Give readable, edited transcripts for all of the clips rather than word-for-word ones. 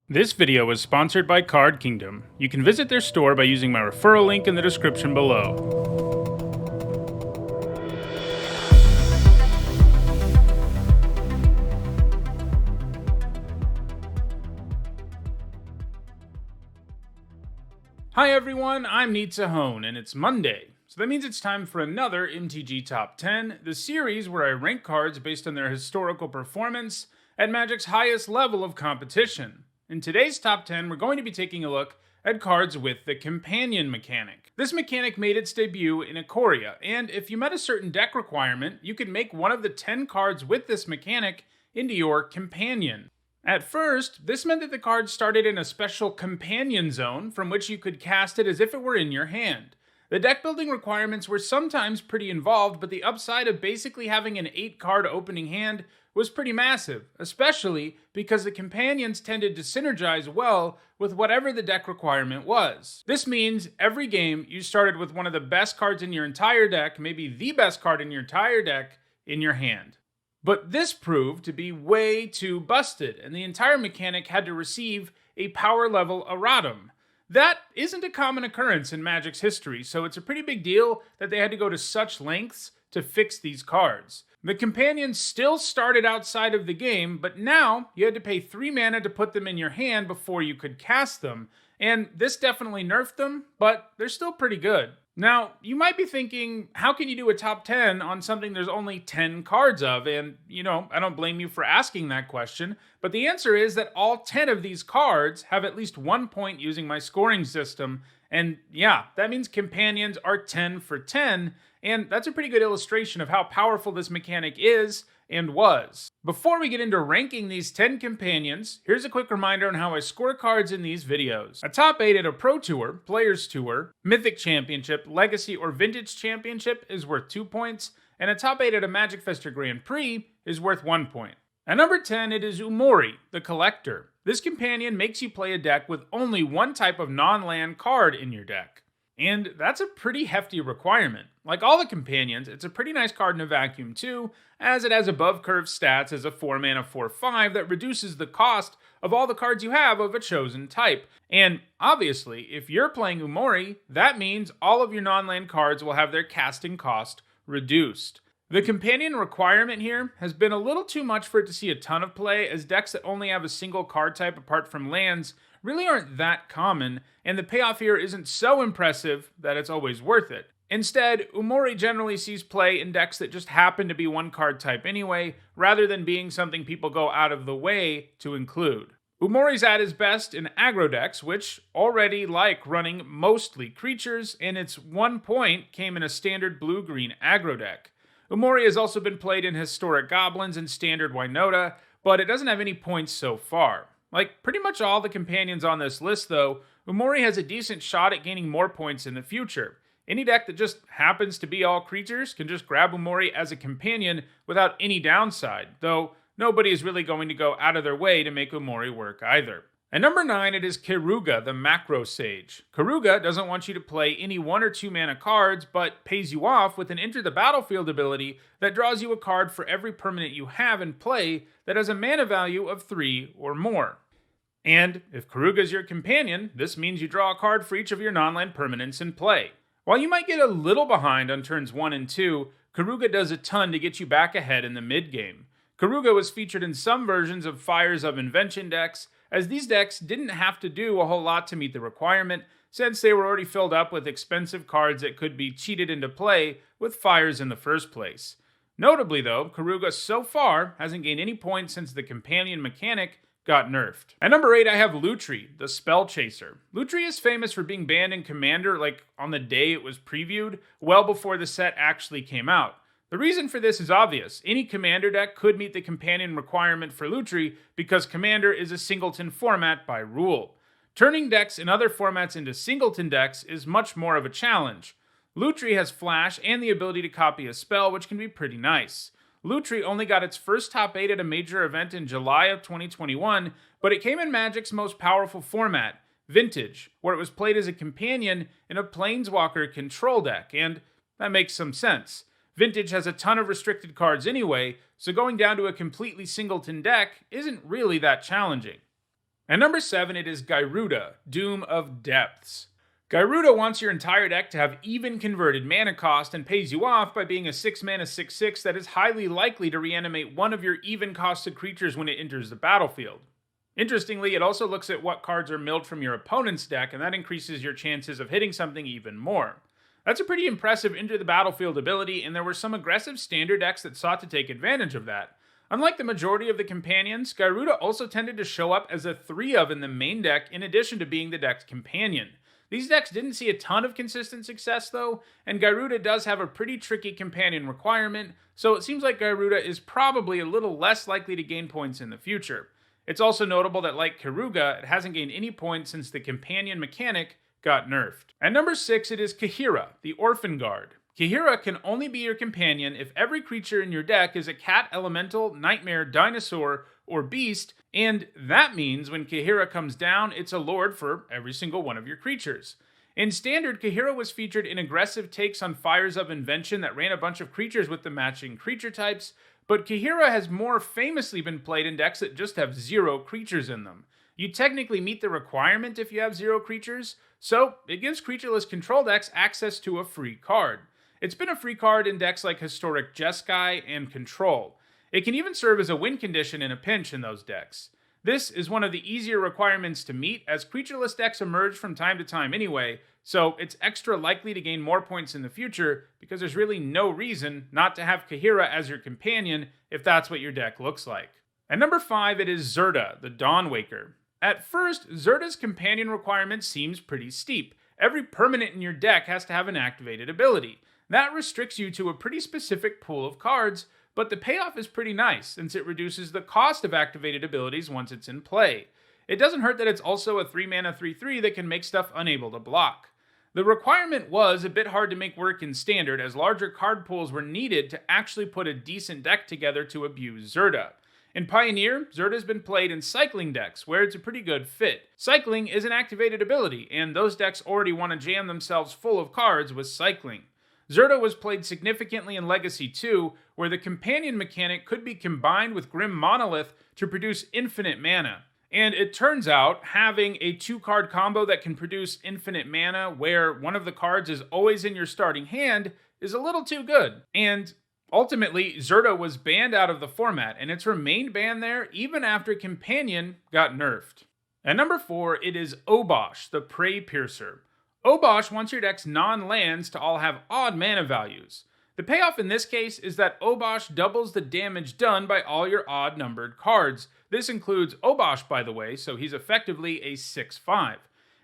This video is sponsored by Card Kingdom. You can visit their store by using my referral link in the description below. Hi everyone, I'm Nitsahone, and it's Monday. So that means it's time for another MTG Top 10, the series where I rank cards based on their historical performance at Magic's highest level of competition. In today's top 10, we're going to be taking a look at cards with the Companion mechanic. This mechanic made its debut in Ikoria, and if you met a certain deck requirement, you could make one of the 10 cards with this mechanic into your Companion. At first, this meant that the card started in a special Companion zone from which you could cast it as if it were in your hand. The deck building requirements were sometimes pretty involved, but the upside of basically having an 8-card opening hand was pretty massive, especially because the companions tended to synergize well with whatever the deck requirement was. This means every game you started with one of the best cards in your entire deck, maybe the best card in your entire deck, in your hand. But this proved to be way too busted, and the entire mechanic had to receive a power level erratum. That isn't a common occurrence in Magic's history, so it's a pretty big deal that they had to go to such lengths to fix these cards. The companions still started outside of the game, but now you had to pay 3 mana to put them in your hand before you could cast them, and this definitely nerfed them, but they're still pretty good. Now, you might be thinking, how can you do a top 10 on something there's only 10 cards of? And, I don't blame you for asking that question, but the answer is that all 10 of these cards have at least 1 point using my scoring system, and yeah, that means companions are 10 for 10, and that's a pretty good illustration of how powerful this mechanic is and was. Before we get into ranking these 10 companions, here's a quick reminder on how I score cards in these videos. A top 8 at a Pro Tour, Players Tour, Mythic Championship, Legacy, or Vintage Championship is worth 2 points, and a top 8 at a Magic Fest or Grand Prix is worth 1 point. At number 10, it is Umori, the Collector. This companion makes you play a deck with only one type of non-land card in your deck. And that's a pretty hefty requirement. Like all the companions, it's a pretty nice card in a vacuum too, as it has above curve stats as a 4-mana 4/5 that reduces the cost of all the cards you have of a chosen type. And obviously, if you're playing Umori, that means all of your non-land cards will have their casting cost reduced. The companion requirement here has been a little too much for it to see a ton of play, as decks that only have a single card type apart from lands really aren't that common, and the payoff here isn't so impressive that it's always worth it. Instead, Umori generally sees play in decks that just happen to be one card type anyway, rather than being something people go out of the way to include. Umori's at his best in aggro decks, which already like running mostly creatures, and its 1 point came in a standard blue-green aggro deck. Umori has also been played in Historic Goblins and Standard Winota, but it doesn't have any points so far. Like pretty much all the companions on this list though, Umori has a decent shot at gaining more points in the future. Any deck that just happens to be all creatures can just grab Umori as a companion without any downside, though nobody is really going to go out of their way to make Umori work either. At number 9, it is Gyruda, the Macro Sage. Gyruda doesn't want you to play any 1 or 2 mana cards, but pays you off with an Enter the Battlefield ability that draws you a card for every permanent you have in play that has a mana value of 3 or more. And if Gyruda is your companion, this means you draw a card for each of your non-land permanents in play. While you might get a little behind on turns 1 and 2, Gyruda does a ton to get you back ahead in the mid-game. Gyruda was featured in some versions of Fires of Invention decks, as these decks didn't have to do a whole lot to meet the requirement, since they were already filled up with expensive cards that could be cheated into play with Fires in the first place. Notably though, Gyruda so far hasn't gained any points since the companion mechanic got nerfed. At number 8, I have Lutri, the Spellchaser. Lutri is famous for being banned in Commander on the day it was previewed, well before the set actually came out. The reason for this is obvious. Any Commander deck could meet the companion requirement for Lutri because Commander is a singleton format by rule. Turning decks in other formats into singleton decks is much more of a challenge. Lutri has flash and the ability to copy a spell, which can be pretty nice. Lutri only got its first top 8 at a major event in July of 2021, but it came in Magic's most powerful format, Vintage, where it was played as a companion in a Planeswalker control deck, and that makes some sense. Vintage has a ton of restricted cards anyway, so going down to a completely singleton deck isn't really that challenging. And number 7, it is Gyruda, Doom of Depths. Gyruda wants your entire deck to have even converted mana cost and pays you off by being a 6 mana 6/6 that is highly likely to reanimate one of your even costed creatures when it enters the battlefield. Interestingly, it also looks at what cards are milled from your opponent's deck, and that increases your chances of hitting something even more. That's a pretty impressive enter the battlefield ability, and there were some aggressive standard decks that sought to take advantage of that. Unlike the majority of the companions, Gyruda also tended to show up as a 3-of in the main deck in addition to being the deck's companion. These decks didn't see a ton of consistent success though, and Gyruda does have a pretty tricky companion requirement, so it seems like Gyruda is probably a little less likely to gain points in the future. It's also notable that like Gyruda, it hasn't gained any points since the companion mechanic got nerfed. At number 6, it is Kaheera, the ORPHANGUARD. Kaheera can only be your companion if every creature in your deck is a cat, elemental, nightmare, dinosaur, or beast, and that means when Kaheera comes down, it's a lord for every single one of your creatures. In Standard, Kaheera was featured in aggressive takes on Fires of Invention that ran a bunch of creatures with the matching creature types, but Kaheera has more famously been played in decks that just have 0 creatures in them. You technically meet the requirement if you have 0 creatures, so it gives creatureless control decks access to a free card. It's been a free card in decks like Historic Jeskai and Control. It can even serve as a win condition in a pinch in those decks. This is one of the easier requirements to meet, as creatureless decks emerge from time to time anyway, so it's extra likely to gain more points in the future because there's really no reason not to have Kaheera as your companion if that's what your deck looks like. At number 5, it is Zirda, the DAWNWAKER. At first, Zirda's companion requirement seems pretty steep. Every permanent in your deck has to have an activated ability. That restricts you to a pretty specific pool of cards, but the payoff is pretty nice since it reduces the cost of activated abilities once it's in play. It doesn't hurt that it's also a 3-mana 3/3 that can make stuff unable to block. The requirement was a bit hard to make work in Standard, as larger card pools were needed to actually put a decent deck together to abuse Zirda. In Pioneer, Zirda's been played in cycling decks, where it's a pretty good fit. Cycling is an activated ability, and those decks already want to jam themselves full of cards with cycling. Zirda was played significantly in Legacy 2, where the companion mechanic could be combined with Grim Monolith to produce infinite mana. And it turns out, having a 2-card combo that can produce infinite mana, where one of the cards is always in your starting hand, is a little too good. And ultimately, Zirda was banned out of the format, and it's remained banned there even after Companion got nerfed. At number 4, it is Obosh, the PREYPIERCER. Obosh wants your deck's non-lands to all have odd mana values. The payoff in this case is that Obosh doubles the damage done by all your odd-numbered cards. This includes Obosh, by the way, so he's effectively a 6/5.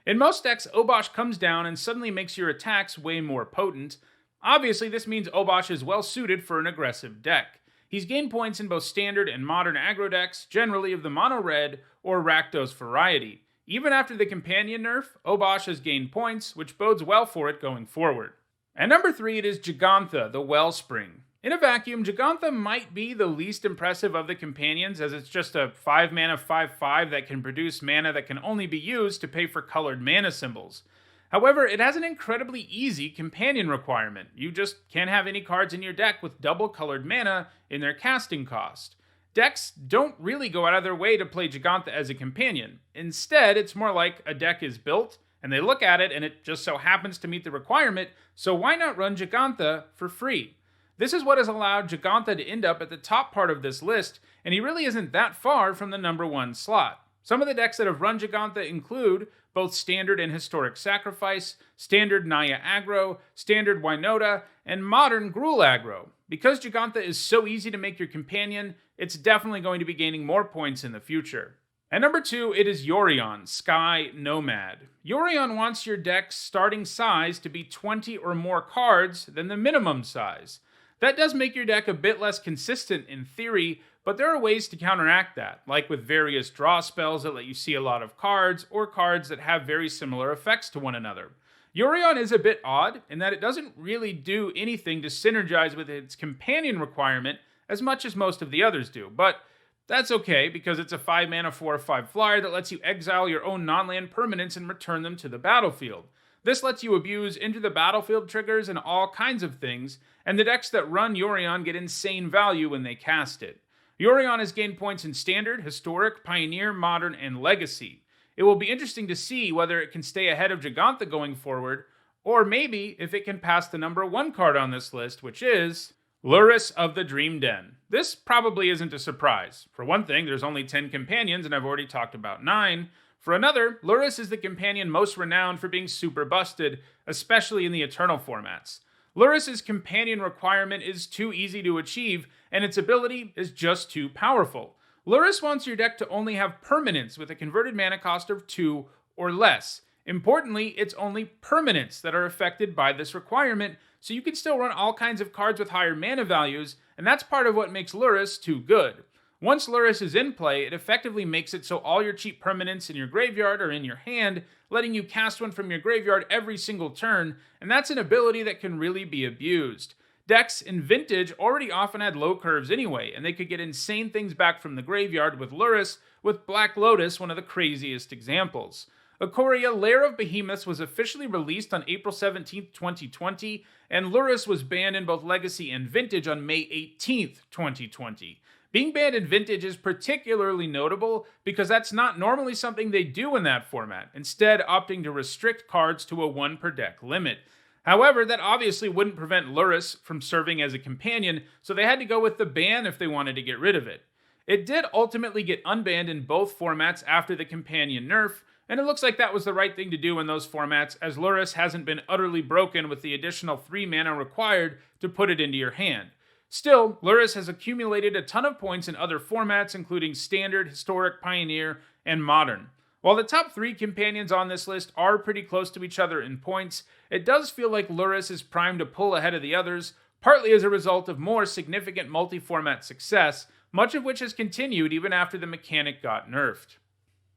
In most decks, Obosh comes down and suddenly makes your attacks way more potent. Obviously, this means Obosh is well suited for an aggressive deck. He's gained points in both Standard and Modern aggro decks, generally of the mono-red or Rakdos variety. Even after the companion nerf, Obosh has gained points, which bodes well for it going forward. At number 3, it is Jegantha, the Wellspring. In a vacuum, Jegantha might be the least impressive of the companions, as it's just a 5-mana 5/5 that can produce mana that can only be used to pay for colored mana symbols. However, it has an incredibly easy companion requirement. You just can't have any cards in your deck with double colored mana in their casting cost. Decks don't really go out of their way to play Jegantha as a companion. Instead, it's more like a deck is built, and they look at it and it just so happens to meet the requirement, so why not run Jegantha for free? This is what has allowed Jegantha to end up at the top part of this list, and he really isn't that far from the number 1 slot. Some of the decks that have run Jegantha include both Standard and Historic Sacrifice, Standard Naya aggro, Standard Wynota, and Modern Gruul aggro. Because Jegantha is so easy to make your companion, it's definitely going to be gaining more points in the future. At number 2, it is Yorion, Sky Nomad. Yorion wants your deck's starting size to be 20 or more cards than the minimum size. That does make your deck a bit less consistent in theory, but there are ways to counteract that, like with various draw spells that let you see a lot of cards, or cards that have very similar effects to one another. Yorion is a bit odd in that it doesn't really do anything to synergize with its companion requirement as much as most of the others do, but that's okay because it's a 5-mana 4/5 flyer that lets you exile your own non-land permanents and return them to the battlefield. This lets you abuse into the battlefield triggers and all kinds of things, and the decks that run Yorion get insane value when they cast it. Yorion has gained points in Standard, Historic, Pioneer, Modern, and Legacy. It will be interesting to see whether it can stay ahead of Gigantha going forward, or maybe if it can pass the number 1 card on this list, which is Lurrus of the Dream Den. This probably isn't a surprise. For one thing, there's only 10 companions, and I've already talked about 9. For another, Lurrus is the companion most renowned for being super busted, especially in the Eternal formats. Lurrus's companion requirement is too easy to achieve, and its ability is just too powerful. Lurrus wants your deck to only have permanents with a converted mana cost of 2 or less. Importantly, it's only permanents that are affected by this requirement, so you can still run all kinds of cards with higher mana values, and that's part of what makes Lurrus too good. Once Lurrus is in play, it effectively makes it so all your cheap permanents in your graveyard are in your hand, letting you cast one from your graveyard every single turn, and that's an ability that can really be abused. Decks in Vintage already often had low curves anyway, and they could get insane things back from the graveyard with Lurrus, with Black Lotus one of the craziest examples. Ikoria Lair of Behemoths was officially released on April 17, 2020, and Lurrus was banned in both Legacy and Vintage on May 18, 2020. Being banned in Vintage is particularly notable because that's not normally something they do in that format, instead opting to restrict cards to a 1 per deck limit. However, that obviously wouldn't prevent Lurrus from serving as a companion, so they had to go with the ban if they wanted to get rid of it. It did ultimately get unbanned in both formats after the companion nerf, and it looks like that was the right thing to do in those formats, as Lurrus hasn't been utterly broken with the additional 3 mana required to put it into your hand. Still, Lurrus has accumulated a ton of points in other formats, including Standard, Historic, Pioneer, and Modern. While the top 3 companions on this list are pretty close to each other in points, it does feel like Lurrus is primed to pull ahead of the others, partly as a result of more significant multi-format success, much of which has continued even after the mechanic got nerfed.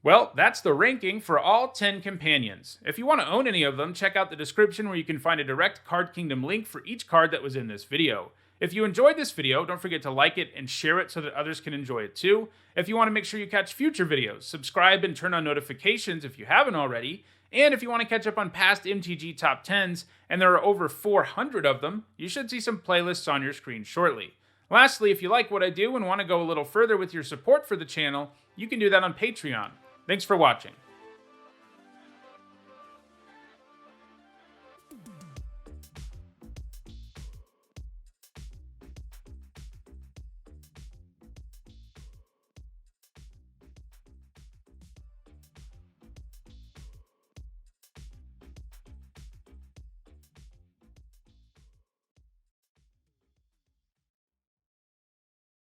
Well, that's the ranking for all 10 companions. If you want to own any of them, check out the description where you can find a direct Card Kingdom link for each card that was in this video. If you enjoyed this video, don't forget to like it and share it so that others can enjoy it too. If you want to make sure you catch future videos, subscribe and turn on notifications if you haven't already. And if you want to catch up on past MTG top 10s, and there are over 400 of them, you should see some playlists on your screen shortly. Lastly, if you like what I do and want to go a little further with your support for the channel, you can do that on Patreon. Thanks for watching.